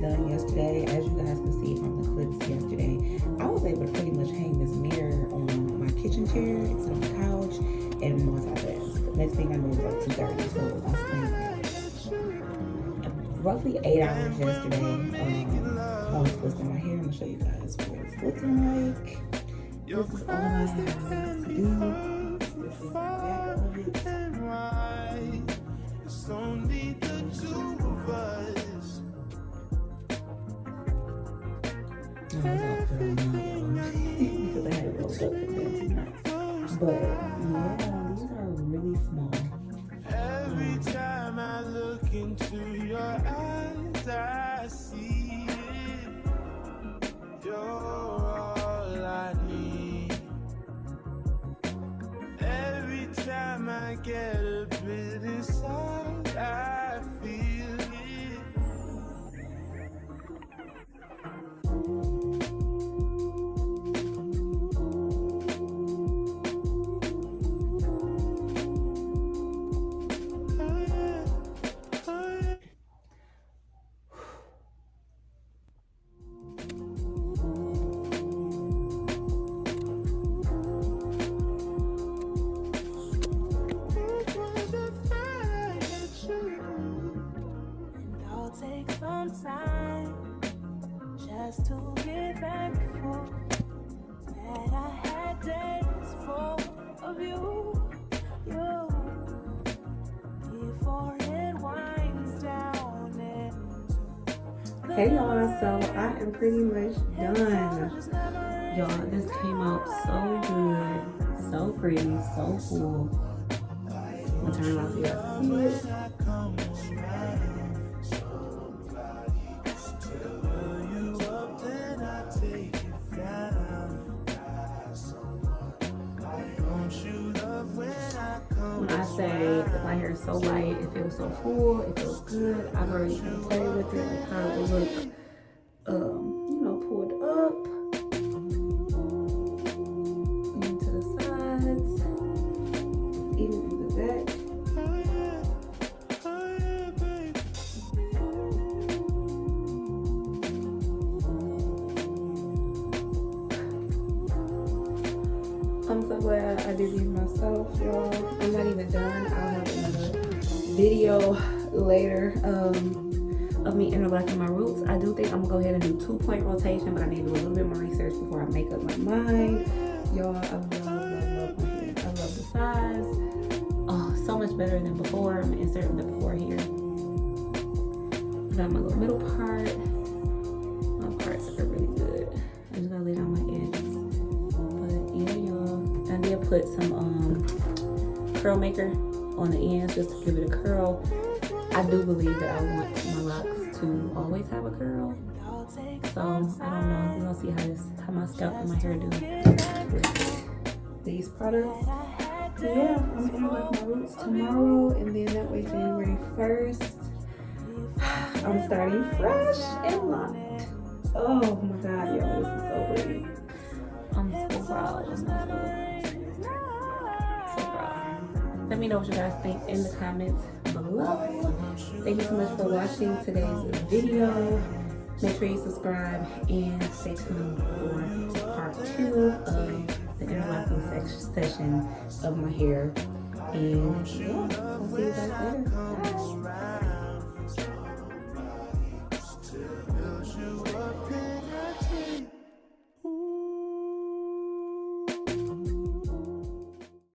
done yesterday. As you guys can see from the clips yesterday, I was able to pretty much hang this mirror on my kitchen chair, it's on the couch, and multitask. Next thing I know, it was like 2:30, so I spent roughly 8 hours yesterday on twisting my hair. I'm gonna show you guys what it's looking like. This is all I have to do. This is the back of it. It's only the two of us. I was out for a while because I had it rolled up for dancing nights. But yeah, these are really small. Every time I look into your eyes, I see it. You're all I need. Every time I get a bit inside, I feel it. Time just to get back for that I had days full of you before it winds down into. Hey y'all, so I am pretty much done. Y'all, this came out so good, so pretty, so cool. I'm gonna turn it off so y'all can see it. When I say that my hair is so light, it feels so full, it feels good. I've already kind of played with it, like how it will look, you know, pulled up into the sides, even to the back. I'm so glad I did these myself, y'all. I'm not even done. I'll have another video later of me interlocking my roots. I do think I'm gonna go ahead and do 2-point rotation, but I need to do a little bit more research before I make up my mind. Y'all, I love my hair. I love the size. Oh, so much better than before. I'm inserting the before here. I got my little middle part. My parts are really good. I just gotta lay down my edges. I did put some curl maker on the ends just to give it a curl. I do believe that I want my locks to always have a curl. So I don't know. We're gonna see how my scalp and my hair do with these products. So yeah, I'm gonna interlock my roots tomorrow, and then that way January 1st, I'm starting fresh and locked. Oh my god, y'all, this is so pretty. I'm so proud of myself. Let me know what you guys think in the comments below. Thank you so much for watching today's video. Make sure you subscribe and stay tuned for part 2 of the interlocking session of my hair. And yeah, I'll see you guys later. Bye.